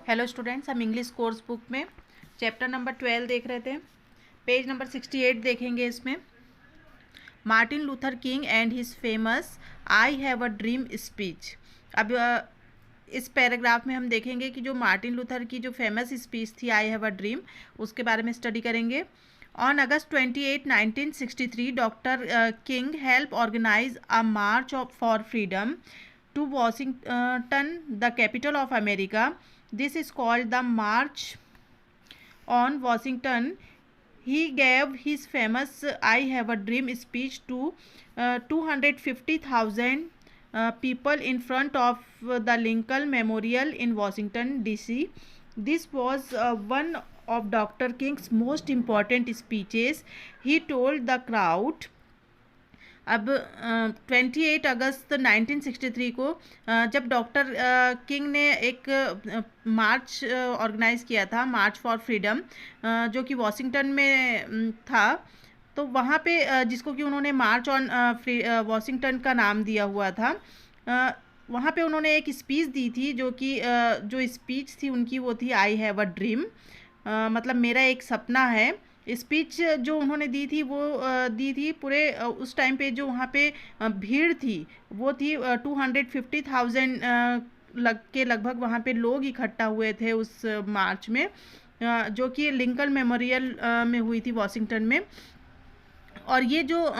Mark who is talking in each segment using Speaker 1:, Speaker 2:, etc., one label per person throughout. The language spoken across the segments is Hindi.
Speaker 1: हेलो स्टूडेंट्स, हम इंग्लिश कोर्स बुक में चैप्टर नंबर 12 देख रहे थे। पेज नंबर 68 देखेंगे। इसमें Martin Luther king and his famous I have a dream speech. अब इस पैराग्राफ में हम देखेंगे कि जो मार्टिन लूथर की जो फेमस स्पीच थी आई हैव अ ड्रीम, उसके बारे में स्टडी करेंगे। On August 28, 1963, doctor King help organize a march for freedom to Washington, the capital of America. This is called the March on Washington. He gave his famous I Have a Dream speech to 250,000 people in front of the Lincoln Memorial in Washington, D.C. This was one of Dr. King's most important speeches. He told the crowd। अब 28 अगस्त 1963 को जब डॉक्टर किंग ने एक मार्च ऑर्गेनाइज किया था, मार्च फॉर फ्रीडम, जो कि वॉशिंगटन में था, तो वहाँ पे जिसको कि उन्होंने मार्च ऑन वॉशिंगटन का नाम दिया हुआ था, वहाँ पे उन्होंने एक स्पीच दी थी, जो कि जो स्पीच थी उनकी वो थी आई हैव अ ड्रीम, मतलब मेरा एक सपना है। स्पीच जो उन्होंने दी थी वो दी थी पूरे उस टाइम पे जो वहाँ पे भीड़ थी वो थी 250,000 लगभग वहाँ पे लोग इकट्ठा हुए थे उस मार्च में, जो कि लिंकन मेमोरियल में हुई थी वॉशिंगटन में। और ये जो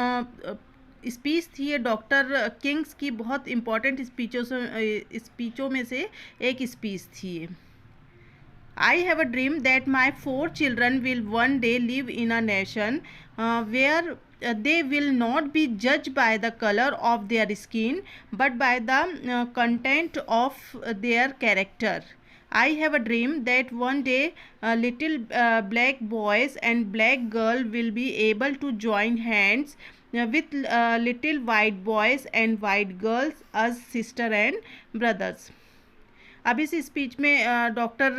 Speaker 1: स्पीच थी ये डॉक्टर किंग्स की बहुत इम्पोर्टेंट स्पीचों में से एक स्पीच थी ये। I have a dream that my 4 children will one day live in a nation where they will not be judged by the color of their skin but by the content of their character. I have a dream that one day little black boys and black girl will be able to join hands with little white boys and white girls as sister and brothers. अब इस स्पीच में डॉक्टर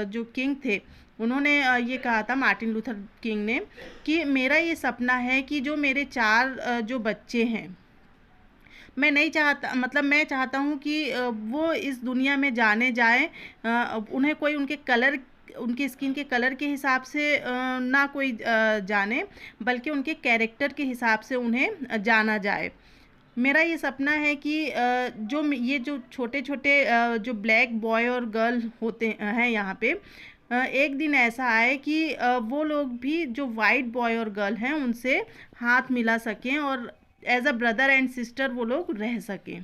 Speaker 1: जो किंग थे उन्होंने ये कहा था, मार्टिन लूथर किंग ने, कि मेरा ये सपना है कि जो मेरे 4 जो बच्चे हैं, मैं नहीं चाहता, मतलब मैं चाहता हूँ कि वो इस दुनिया में जाने जाएं, उन्हें कोई उनके स्किन के कलर के हिसाब से ना कोई जाने, बल्कि उनके कैरेक्टर के हिसाब से उन्हें जाना जाए। मेरा ये सपना है कि जो छोटे छोटे जो ब्लैक बॉय और गर्ल होते हैं यहाँ पे, एक दिन ऐसा आए कि वो लोग भी जो वाइट बॉय और गर्ल हैं उनसे हाथ मिला सकें और as a brother and sister वो लोग रह सकें।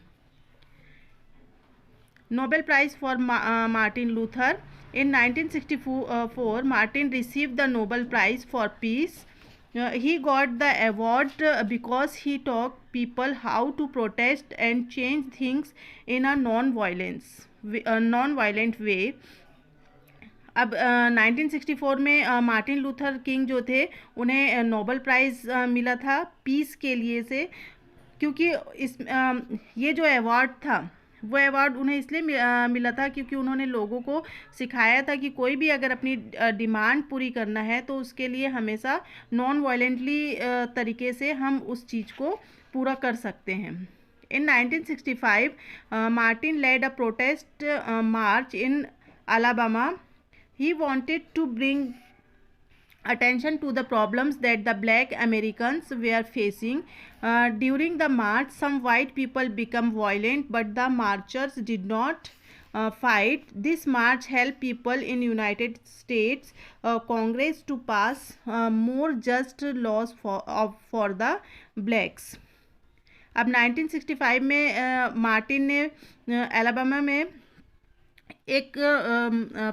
Speaker 1: Nobel Prize for Martin Luther. In 1964, Martin received the Nobel Prize for Peace. He got the award because he taught people how to protest and change things in a non-violent way. अब 1964 में मार्टिन लूथर किंग जो थे उन्हें नोबेल प्राइज़ मिला था पीस के लिए से, क्योंकि ये जो अवार्ड था वो अवार्ड उन्हें इसलिए मिला था क्योंकि उन्होंने लोगों को सिखाया था कि कोई भी अगर अपनी डिमांड पूरी करना है तो उसके लिए हमेशा नॉन वायलेंटली तरीके से हम उस चीज़ को पूरा कर सकते हैं। In 1965, Martin led a protest march in Alabama. He wanted to bring attention to the problems that the black Americans were facing. During the march, some white people became violent, but the marchers did not fight. This march helped people in United States Congress to pass more just laws for the blacks. अब 1965 में मार्टिन ने एलाबामा में एक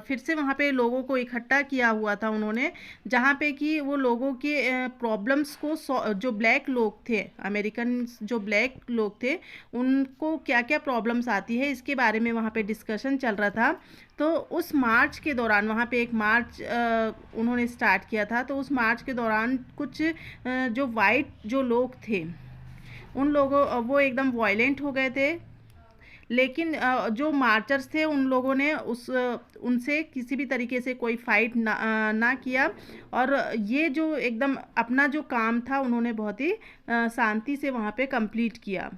Speaker 1: फिर से वहाँ पे लोगों को इकट्ठा किया हुआ था उन्होंने, जहाँ पे कि वो लोगों के प्रॉब्लम्स को जो ब्लैक लोग थे, अमेरिकन जो ब्लैक लोग थे, उनको क्या क्या प्रॉब्लम्स आती है इसके बारे में वहाँ पे डिस्कशन चल रहा था। तो उस मार्च के दौरान वहाँ पे एक मार्च उन्होंने स्टार्ट किया था। तो उस मार्च के दौरान कुछ जो वाइट जो लोग थे उन लोगों वो एकदम वायलेंट हो गए थे, लेकिन जो मार्चर्स थे उन लोगों ने उनसे किसी भी तरीके से कोई फाइट ना किया, और ये जो एकदम अपना जो काम था उन्होंने बहुत ही शांति से वहाँ पे कंप्लीट किया।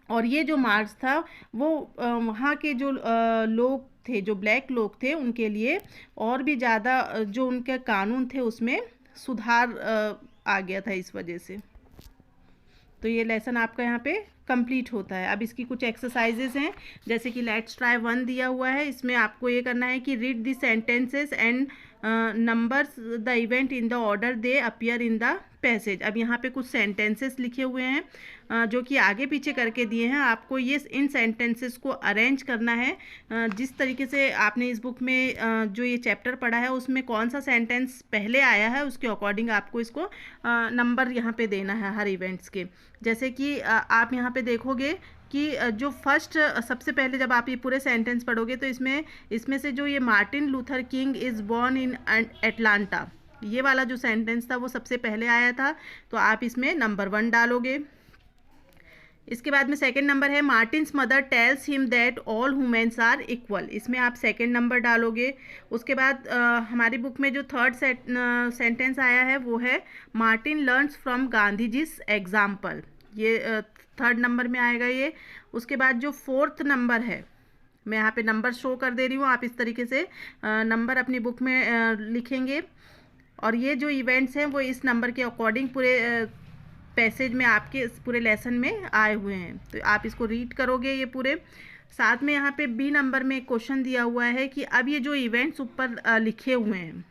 Speaker 1: और ये जो मार्च था वो वहाँ के जो लोग थे, जो ब्लैक लोग थे, उनके लिए और भी ज़्यादा जो उनके कानून थे उसमें सुधार आ गया था इस वजह से। तो ये लेसन आपका यहाँ पे कंप्लीट होता है। अब इसकी कुछ एक्सरसाइजेस हैं, जैसे कि लेट्स ट्राई 1 दिया हुआ है। इसमें आपको ये करना है कि read the sentences and numbers the event in the order they appear in the passage. अब यहाँ पे कुछ सेंटेंसेस लिखे हुए हैं जो कि आगे पीछे करके दिए हैं। आपको ये इन सेंटेंसेस को अरेंज करना है जिस तरीके से आपने इस बुक में जो ये चैप्टर पढ़ा है उसमें कौन सा सेंटेंस पहले आया है, उसके अकॉर्डिंग आपको इसको नंबर यहाँ पे देना है हर इवेंट्स के। जैसे कि आप यहाँ पे देखोगे कि जो फर्स्ट सबसे पहले जब आप ये पूरे सेंटेंस पढ़ोगे तो इसमें से जो ये Martin Luther king is born in Atlanta, ये वाला जो सेंटेंस था वो सबसे पहले आया था, तो आप इसमें नंबर 1 डालोगे। इसके बाद में सेकंड नंबर है Martin's mother tells him that all humans are equal, इसमें आप सेकंड नंबर डालोगे। उसके बाद हमारी बुक में जो थर्ड सेंटेंस आया है वो है Martin learns from Gandhi ji's example, ये थर्ड नंबर में आएगा ये। उसके बाद जो फोर्थ नंबर है, मैं यहाँ पे नंबर शो कर दे रही हूँ, आप इस तरीके से नंबर अपनी बुक में लिखेंगे और ये जो इवेंट्स हैं वो इस नंबर के अकॉर्डिंग पूरे पैसेज में आपके इस पूरे लेसन में आए हुए हैं। तो आप इसको रीड करोगे ये पूरे। साथ में यहाँ पे बी नंबर में एक क्वेश्चन दिया हुआ है कि अब ये जो इवेंट्स ऊपर लिखे हुए हैं,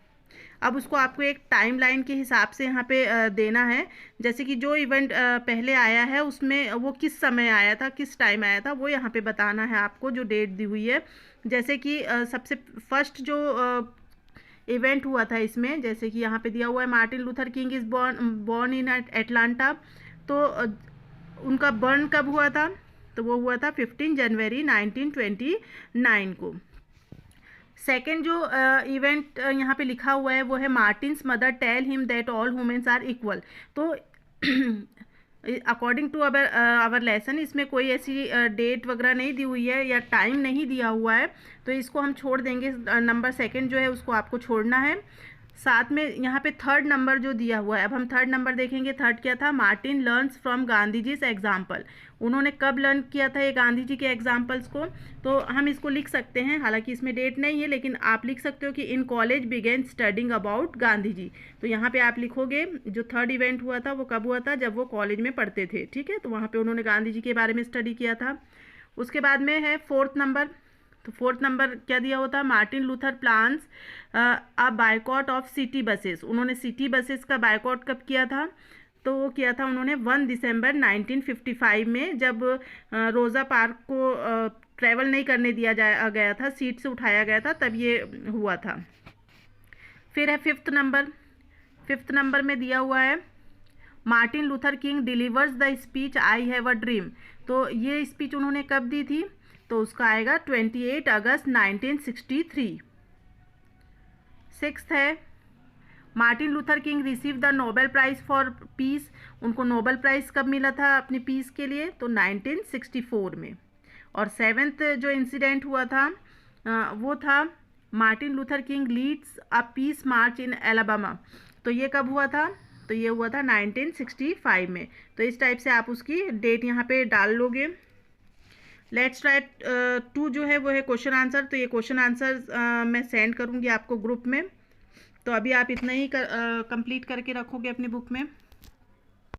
Speaker 1: अब उसको आपको एक टाइम लाइन के हिसाब से यहाँ पे देना है। जैसे कि जो इवेंट पहले आया है उसमें वो किस समय आया था, किस टाइम आया था, वो यहाँ पे बताना है आपको, जो डेट दी हुई है। जैसे कि सबसे फर्स्ट जो इवेंट हुआ था इसमें, जैसे कि यहाँ पे दिया हुआ है Martin Luther king is born in Atlanta, तो उनका बर्न कब हुआ था, तो वो हुआ था 15 जनवरी 1929 को। सेकेंड जो इवेंट यहाँ पे लिखा हुआ है वो है Martin's mother tell him that all humans are equal. तो अकॉर्डिंग टू आवर लेसन इसमें कोई ऐसी डेट वगैरह नहीं दी हुई है या टाइम नहीं दिया हुआ है, तो इसको हम छोड़ देंगे। नंबर सेकंड जो है उसको आपको छोड़ना है। साथ में यहाँ पे थर्ड नंबर जो दिया हुआ है, अब हम थर्ड नंबर देखेंगे। थर्ड क्या था, Martin learns from Gandhi ji example, उन्होंने कब लर्न किया था ये गांधी जी के एग्जाम्पल्स को, तो हम इसको लिख सकते हैं, हालांकि इसमें डेट नहीं है लेकिन आप लिख सकते हो कि in college began studying about Gandhi ji. तो यहाँ पे आप लिखोगे जो थर्ड इवेंट हुआ था वो कब हुआ था, जब वो कॉलेज में पढ़ते थे, ठीक है, तो वहाँ पर उन्होंने गांधी जी के बारे में स्टडी किया था। उसके बाद में है फोर्थ नंबर, तो फोर्थ नंबर क्या दिया होता है, Martin Luther plans a boycott of city buses, उन्होंने सिटी बसेस का बायकॉट कब किया था, तो वो किया था उन्होंने 1 दिसंबर 1955 में, जब रोज़ा पार्क को ट्रैवल नहीं करने दिया गया था, सीट से उठाया गया था, तब ये हुआ था। फिर है फिफ्थ नंबर, फिफ्थ नंबर में दिया हुआ है Martin Luther king delivers the speech I have a dream, तो ये स्पीच उन्होंने कब दी थी, तो उसका आएगा 28 अगस्त 1963। सिक्स्थ है Martin Luther king receive the Nobel prize for piece, उनको नोबेल प्राइज़ कब मिला था अपनी पीस के लिए, तो 1964 में। और सेवेंथ जो इंसिडेंट हुआ था वो था Martin Luther King leads a peace march in Alabama, तो ये कब हुआ था, तो ये हुआ था 1965 में। तो इस टाइप से आप उसकी डेट यहाँ पे डाल लोगे। लेट्स ट्राई 2 जो है वो है क्वेश्चन आंसर, तो ये क्वेश्चन आंसर मैं सेंड करूँगी आपको ग्रुप में, तो अभी आप इतना ही कंप्लीट करके रखोगे अपनी बुक में।